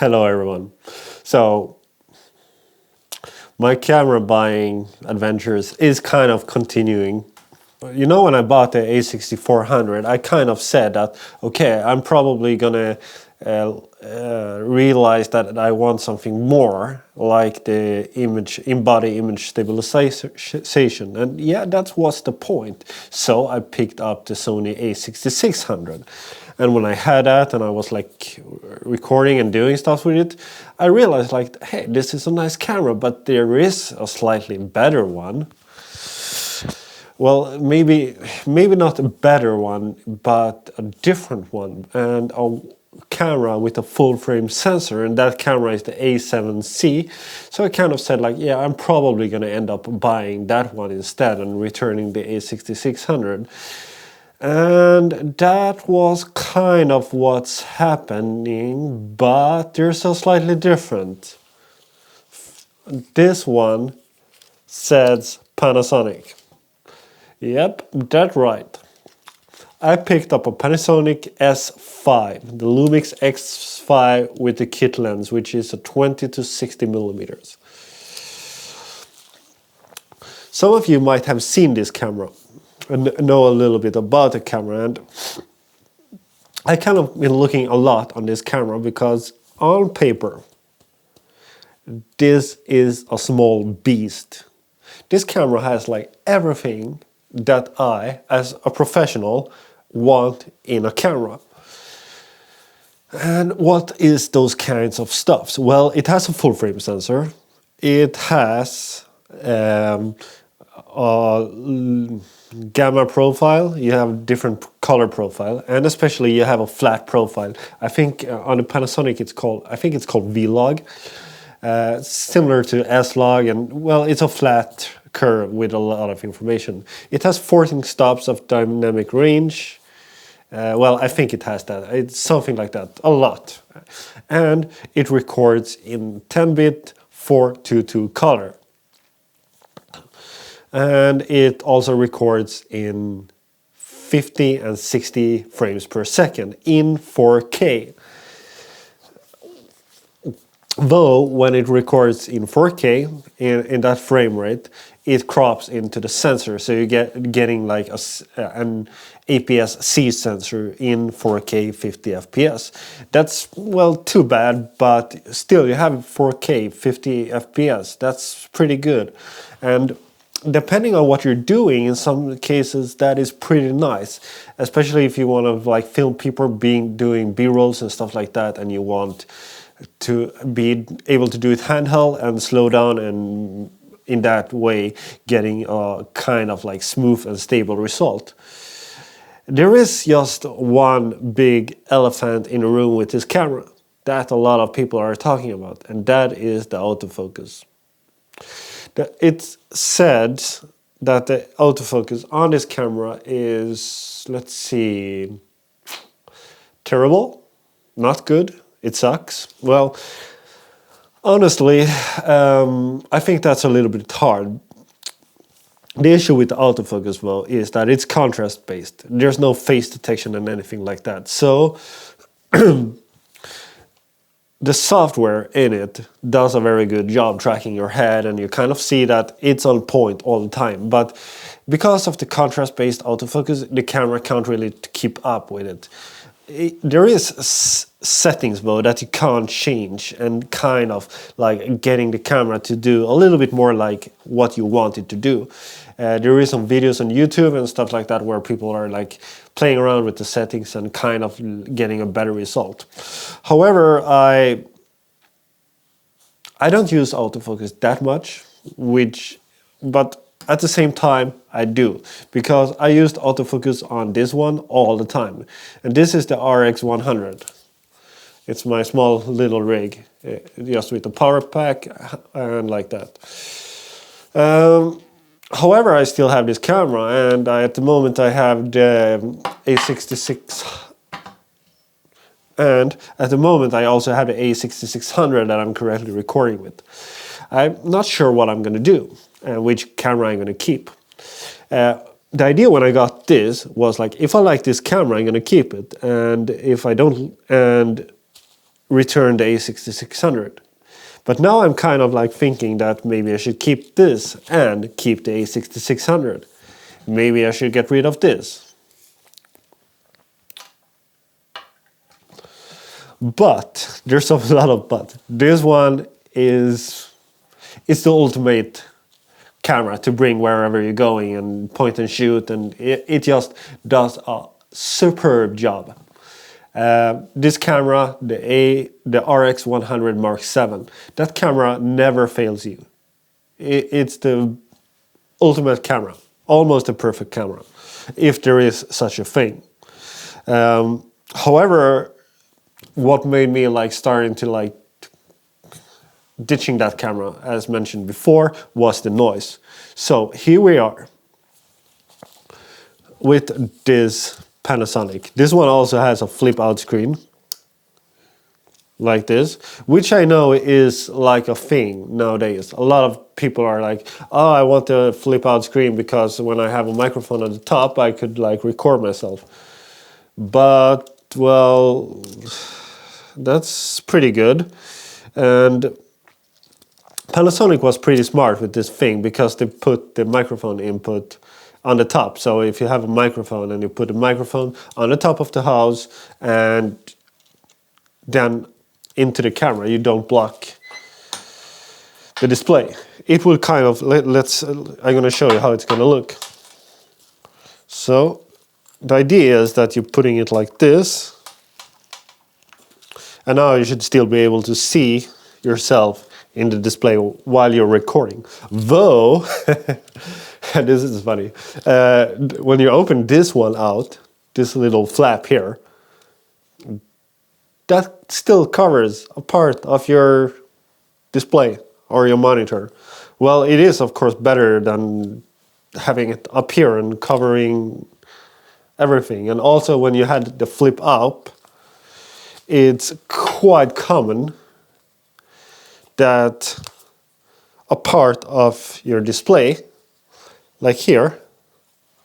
Hello everyone. So my camera buying adventures is kind of continuing. You know, when I bought the A6400, I kind of said that, okay, I'm probably gonna realize that I want something more like the in-body image stabilization. And yeah, that was the point. So I picked up the Sony A6600. And when I had that and I was like recording and doing stuff with it, I realized like, hey, this is a nice camera, but there is a slightly better one. Well, maybe not a better one, but a different one, and a camera with a full frame sensor, and that camera is the A7C. So I kind of said like, yeah, I'm probably gonna end up buying that one instead and returning the A6600. And that was kind of what's happening, but there's a slightly different. This one says Panasonic. Yep, that's right. I picked up a Panasonic S5, the Lumix X5 with the kit lens, which is a 20 to 60 millimeters. Some of you might have seen this camera and know a little bit about the camera, and I kind of been looking a lot on this camera because on paper, this is a small beast. This camera has like everything that I, as a professional, want in a camera. And what is those kinds of stuffs? Well, it has a full frame sensor. It has a gamma profile. You have different color profile, and especially you have a flat profile. I think on the Panasonic it's called vlogg. Similar to S-Log, and well, it's a flat curve with a lot of information. It has 14 stops of dynamic range. Well, I think it has that. It's something like that, a lot. And it records in 10-bit 422 color. And it also records in 50 and 60 frames per second in 4K. Though when it records in 4K in that frame rate, it crops into the sensor, so you getting like an aps-c sensor in 4K 50 FPS. That's, well, too bad, but still you have 4K 50 FPS. That's pretty good, and depending on what you're doing, in some cases that is pretty nice, especially if you want to like film people doing B-rolls and stuff like that, and you want to be able to do it handheld and slow down, and in that way getting a kind of like smooth and stable result. There is just one big elephant in the room with this camera that a lot of people are talking about, and that is the autofocus. It's said that the autofocus on this camera is, let's see, terrible, not good. It sucks. Well, honestly, I think that's a little bit hard. The issue with the autofocus, though, is that it's contrast based. There's no face detection and anything like that. So the software in it does a very good job tracking your head, and you kind of see that it's on point all the time. But because of the contrast based autofocus, the camera can't really keep up with it. There is settings though that you can't change, and kind of like getting the camera to do a little bit more like what you want it to do. There is some videos on YouTube and stuff like that where people are like playing around with the settings and kind of getting a better result. However, I don't use autofocus that much, but at the same time, I do, because I used autofocus on this one all the time. And this is the RX100. It's my small little rig, just with the power pack and like that. However, I still have this camera, and at the moment I have the A66. And at the moment I also have the A6600 that I'm currently recording with. I'm not sure what I'm going to do, which camera I'm going to keep. The idea when I got this was like, if I like this camera, I'm going to keep it, and if I don't, and return the A6600. But now I'm kind of like thinking that maybe I should keep this and keep the A6600. Maybe I should get rid of this. But there's a lot of but. This one is the ultimate camera to bring wherever you're going and point and shoot, and it just does a superb job. This camera, the RX100 Mark 7, that camera never fails you. It's the ultimate camera, almost a perfect camera, if there is such a thing. However, what made me like starting to like ditching that camera, as mentioned before, was the noise. So here we are with this Panasonic. This one also has a flip out screen like this, which I know is like a thing nowadays. A lot of people are like, oh, I want a flip out screen because when I have a microphone at the top I could like record myself. But well, that's pretty good. And Panasonic was pretty smart with this thing because they put the microphone input on the top. So if you have a microphone and you put a microphone on the top of the house and then into the camera, you don't block the display. It will kind of, I'm going to show you how it's going to look. So the idea is that you're putting it like this. And now you should still be able to see yourself in the display while you're recording. Though, this is funny, when you open this one out, this little flap here, that still covers a part of your display or your monitor. Well, it is of course better than having it up here and covering everything. And also when you had the flip up, it's quite common that a part of your display, like here,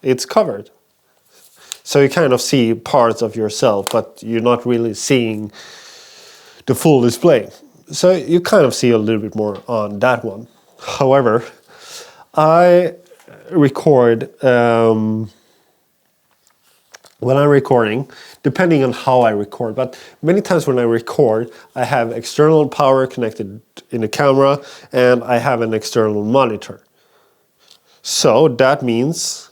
it's covered. So you kind of see parts of yourself, but you're not really seeing the full display. So you kind of see a little bit more on that one. However, I record, when I'm recording, depending on how I record, but many times when I record, I have external power connected in the camera and I have an external monitor. So that means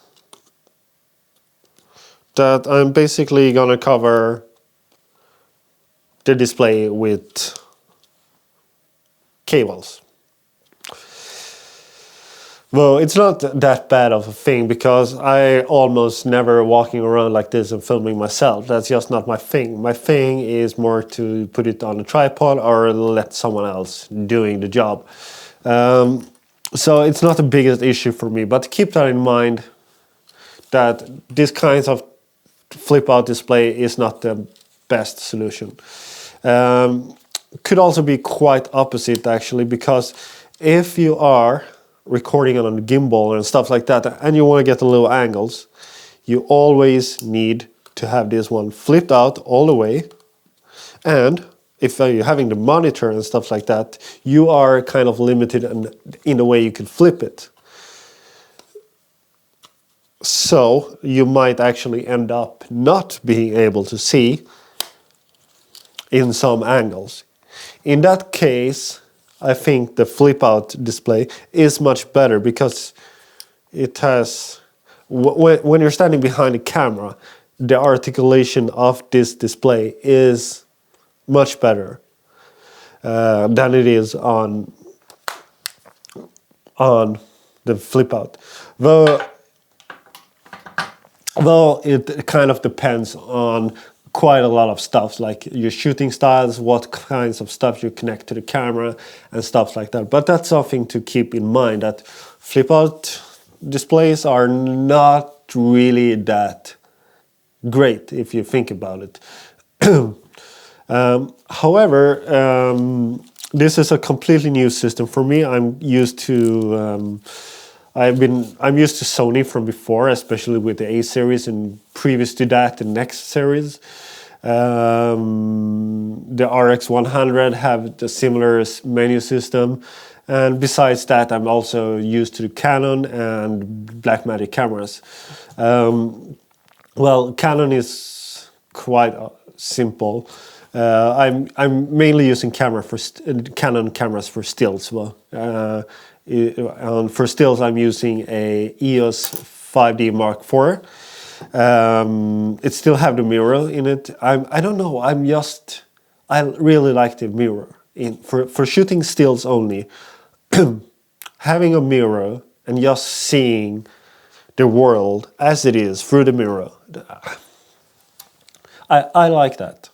that I'm basically gonna cover the display with cables. Well, it's not that bad of a thing because I almost never walking around like this and filming myself. That's just not my thing. My thing is more to put it on a tripod or let someone else doing the job. So it's not the biggest issue for me, but keep that in mind that this kind of flip out display is not the best solution. Could also be quite opposite actually, because if you are recording on a gimbal and stuff like that and you want to get the little angles, you always need to have this one flipped out all the way. And if you're having the monitor and stuff like that, you are kind of limited in the way you can flip it. So you might actually end up not being able to see in some angles. In that case, I think the flip out display is much better because it has, when you're standing behind the camera, the articulation of this display is much better than it is on the flip out. Though it kind of depends on quite a lot of stuff, like your shooting styles, what kinds of stuff you connect to the camera and stuff like that. But that's something to keep in mind, that flip out displays are not really that great if you think about it. However, this is a completely new system for me. I'm used to I'm used to Sony from before, especially with the A series, and previous to that the next series. The RX100 have the similar menu system. And besides that, I'm also used to the Canon and Blackmagic cameras. Well, Canon is quite simple. I'm mainly using Canon cameras for stills. Well, for stills, I'm using a EOS 5D Mark IV. It still have the mirror in it. I don't know. I really like the mirror for shooting stills only. Having a mirror and just seeing the world as it is through the mirror. I like that.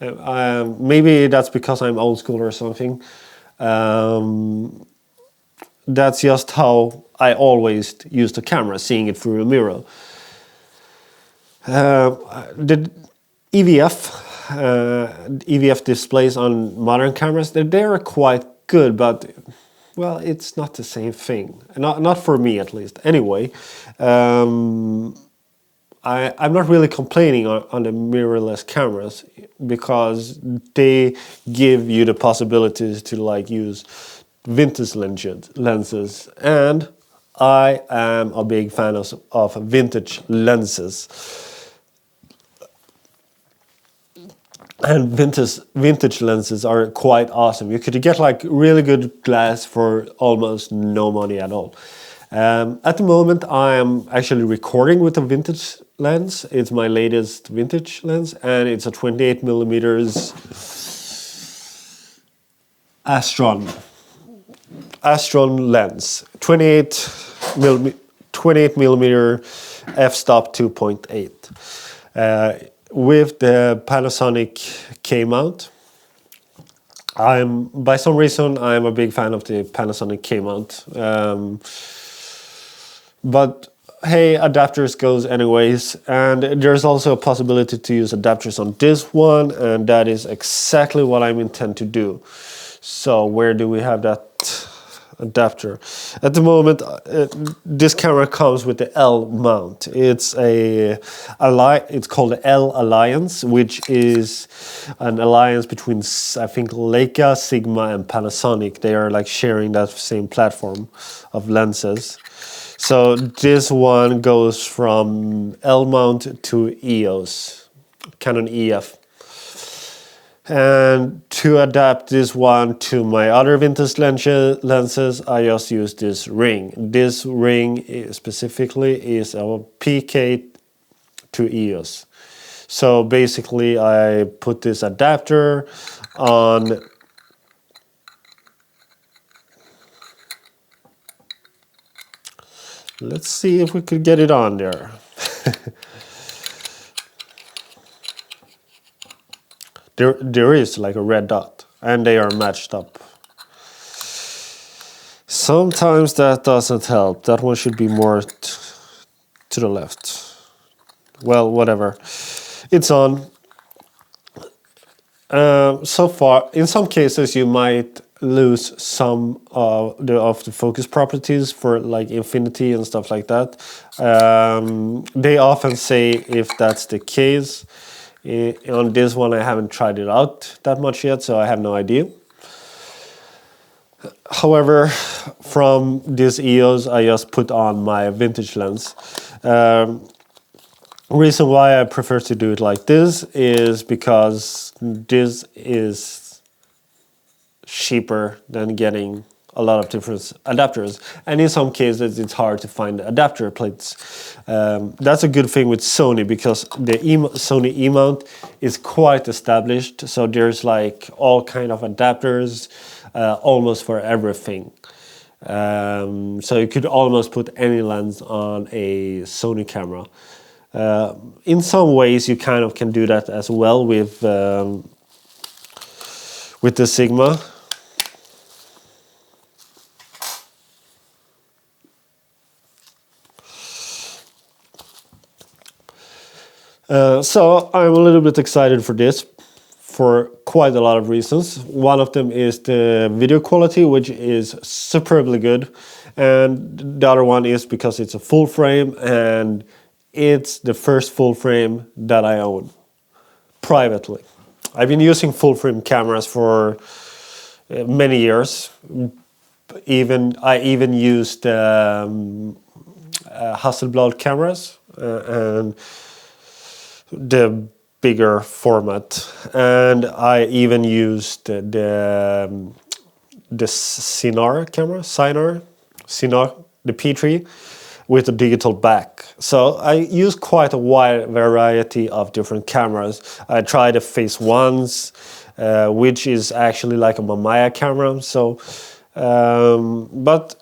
Maybe that's because I'm old school or something. That's just how I always use the camera, seeing it through a mirror. The EVF displays on modern cameras, they are quite good, but well, it's not the same thing. Not for me, at least. Anyway, I'm not really complaining on the mirrorless cameras because they give you the possibilities to like use vintage lenses, and I am a big fan of vintage lenses. And vintage lenses are quite awesome. You could get like really good glass for almost no money at all. At the moment, I am actually recording with a vintage lens. It's my latest vintage lens, and it's a 28 millimeters Astron lens. 28 millimeter f-stop 2.8. With the Panasonic K-mount. By some reason, I'm a big fan of the Panasonic K-mount. But hey, adapters goes anyways, and there's also a possibility to use adapters on this one, and that is exactly what I intend to do. So where do we have that adapter? At the moment, this camera comes with the L mount. It's called the L Alliance, which is an alliance between, I think, Leica, Sigma, and Panasonic. They are like sharing that same platform of lenses. So this one goes from L mount to EOS, Canon EF. And to adapt this one to my other vintage lenses, I just use this ring. This ring specifically is a PK to EOS. So basically I put this adapter on let's see if we could get it on there. There is like a red dot, and they are matched up. Sometimes that doesn't help. That one should be more to the left. Well, whatever. It's on. So far, in some cases, you might lose some of the focus properties for like infinity and stuff like that. They often say if that's the case. On this one, I haven't tried it out that much yet, so I have no idea. However, from this EOS, I just put on my vintage lens. Reason why I prefer to do it like this is because this is cheaper than getting a lot of different adapters, and in some cases it's hard to find adapter plates. That's a good thing with Sony because the Sony E-mount is quite established, so there's like all kind of adapters almost for everything. So you could almost put any lens on a Sony camera. In some ways you kind of can do that as well with the Sigma. So I'm a little bit excited for this for quite a lot of reasons. One of them is the video quality, which is superbly good, and the other one is because it's a full frame and it's the first full frame that I own. privately. I've been using full frame cameras for many years. I even used Hasselblad cameras and the bigger format, and I even used the Sinar, the P3 with a digital back. So I use quite a wide variety of different cameras. I tried the Phase 1s, which is actually like a Mamiya camera. So, but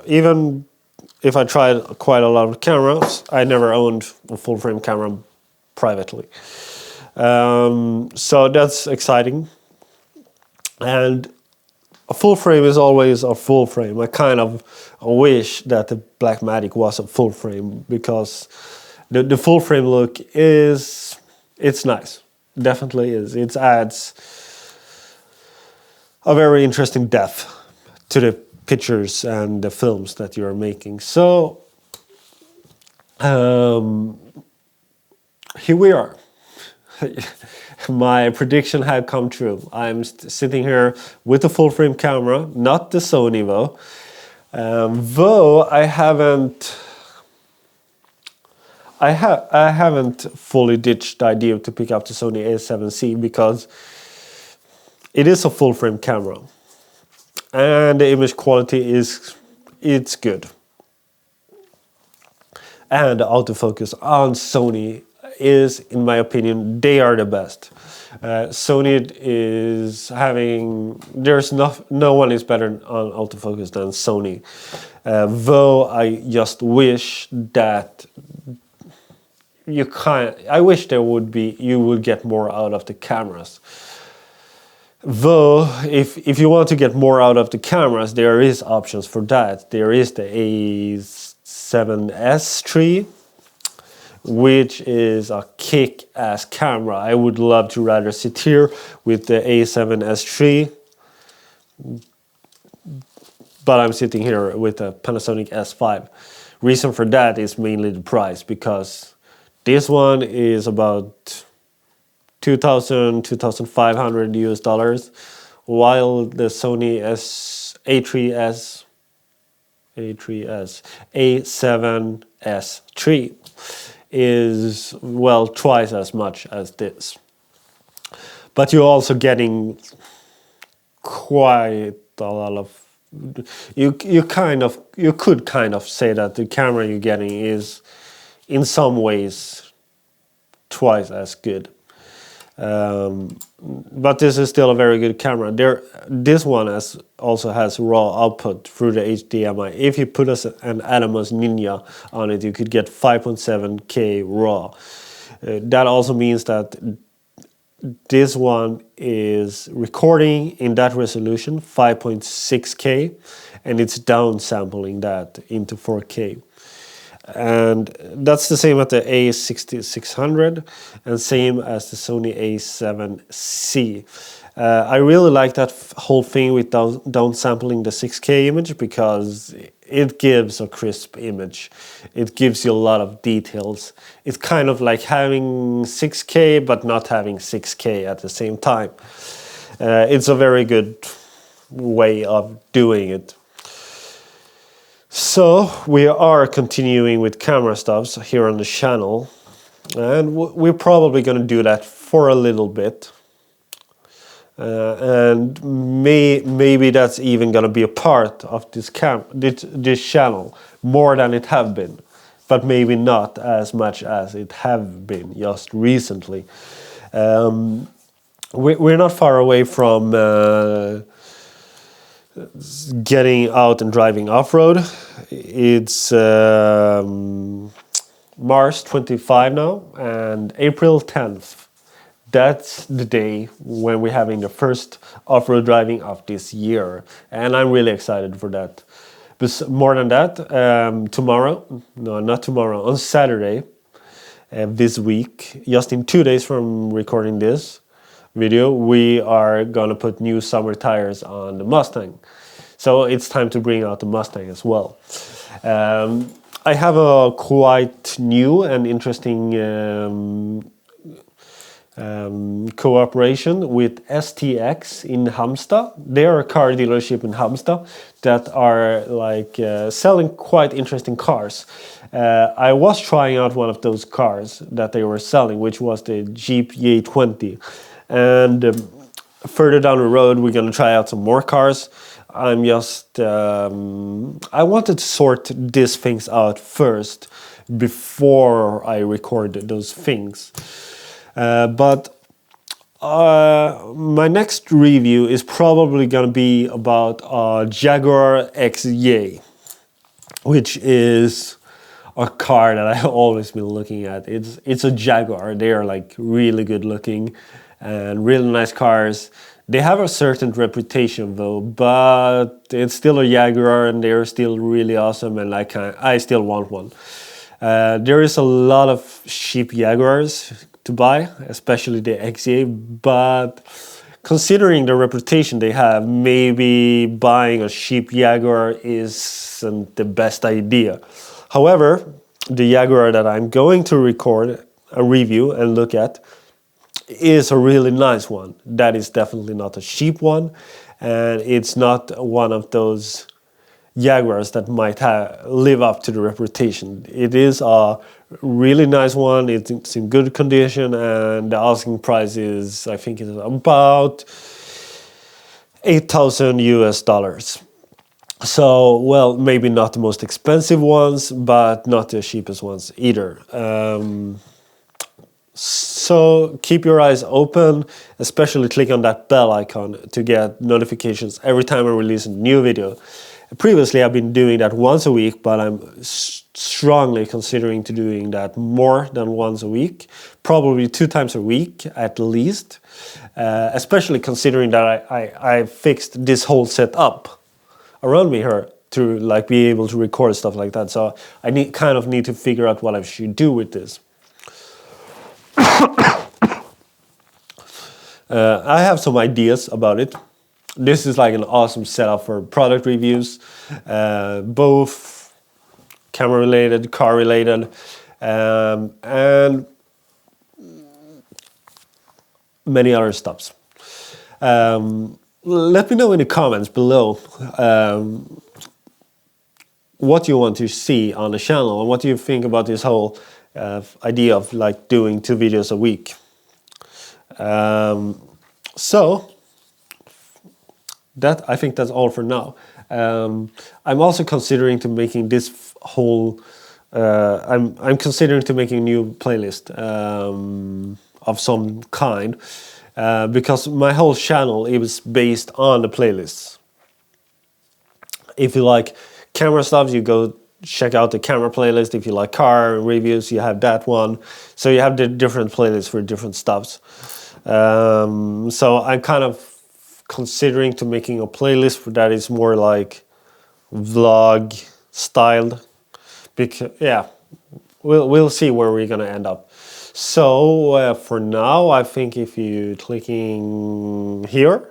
even if I tried quite a lot of cameras, I never owned a full frame camera privately. So that's exciting. And a full frame is always a full frame. I kind of wish that the Blackmagic was a full frame, because the full frame look it's nice. Definitely is. It adds a very interesting depth to the pictures and the films that you're making. So here we are. My prediction had come true. I'm sitting here with a full frame camera, not the Sony though. Though I haven't fully ditched the idea to pick up the Sony A7C, because it is a full frame camera and the image quality it's good. And the autofocus on Sony is, in my opinion, they are the best. Sony is having, there's no one is better on autofocus than Sony. Though I just wish that I wish you would get more out of the cameras. Though, if you want to get more out of the cameras, there is options for that. There is the A7S3, which is a kick-ass camera. I would love to rather sit here with the A7S3, but I'm sitting here with the Panasonic S5. Reason for that is mainly the price, because this one is about $2,500 US dollars, while the Sony A7S3 is, well, twice as much as this. But you're also getting quite a lot of, you could kind of say that the camera you're getting is in some ways twice as good. But this is still a very good camera. This one also has raw output through the HDMI. If you put an Atomos Ninja on it, you could get 5.7K raw. That also means that this one is recording in that resolution, 5.6K, and it's downsampling that into 4K. And that's the same at the A6600 and same as the Sony A7C. I really like that whole thing with downsampling the 6K image, because it gives a crisp image. It gives you a lot of details. It's kind of like having 6K but not having 6K at the same time. It's a very good way of doing it. So we are continuing with camera stuffs here on the channel, and we're probably going to do that for a little bit. And maybe that's even going to be a part of this channel more than it have been, but maybe not as much as it have been just recently. We're not far away from getting out and driving off-road. It's March 25 now, and April 10th. That's the day when we're having the first off-road driving of this year, and I'm really excited for that. But more than that, on Saturday this week, just in 2 days from recording this video, we are gonna put new summer tires on the Mustang. So it's time to bring out the Mustang as well. I have a quite new and interesting cooperation with STX in Halmstad. They are a car dealership in Halmstad that are like selling quite interesting cars. I was trying out one of those cars that they were selling, which was the Jeep J20. And further down the road, we're gonna try out some more cars. I'm just, I wanted to sort these things out first before I record those things. But my next review is probably gonna be about Jaguar XJ, which is a car that I've always been looking at. It's a Jaguar. They are like really good looking and really nice cars. They have a certain reputation though, but it's still a Jaguar and they're still really awesome, and I still want one. There is a lot of cheap Jaguars to buy, especially the XJ, but considering the reputation they have, maybe buying a cheap Jaguar isn't the best idea. However, the Jaguar that I'm going to record a review and look at is a really nice one. That is definitely not a cheap one, and it's not one of those Jaguars that might live up to the reputation. It is a really nice one. It's in good condition, and the asking price is, I think, it's about $8,000 US. So, well, maybe not the most expensive ones, but not the cheapest ones either. So keep your eyes open, especially click on that bell icon to get notifications every time I release a new video. Previously, I've been doing that once a week, but I'm strongly considering to doing that more than once a week, probably 2 times a week at least, especially considering that I fixed this whole setup around me here to like be able to record stuff like that. So I kind of need to figure out what I should do with this. I have some ideas about it. This is like an awesome setup for product reviews, both camera related, car related, and many other stuffs. Let me know in the comments below what you want to see on the channel and what you think about this whole idea of like doing 2 videos a week. So I think that's all for now. I'm also considering to making this whole. I'm considering to making a new playlist of some kind because my whole channel is based on the playlists. If you like camera stuff, you go check out the camera playlist. If you like car reviews, you have that one. So you have the different playlists for different stuffs. So I'm kind of considering to making a playlist that is more like vlog styled. Because yeah, we'll see where we're gonna end up. So for now, I think if you clicking here,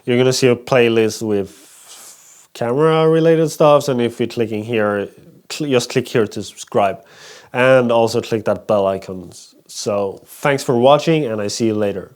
you're gonna see a playlist with camera related stuff, and if you're clicking here, just click here to subscribe, and also click that bell icon. So thanks for watching, and I see you later.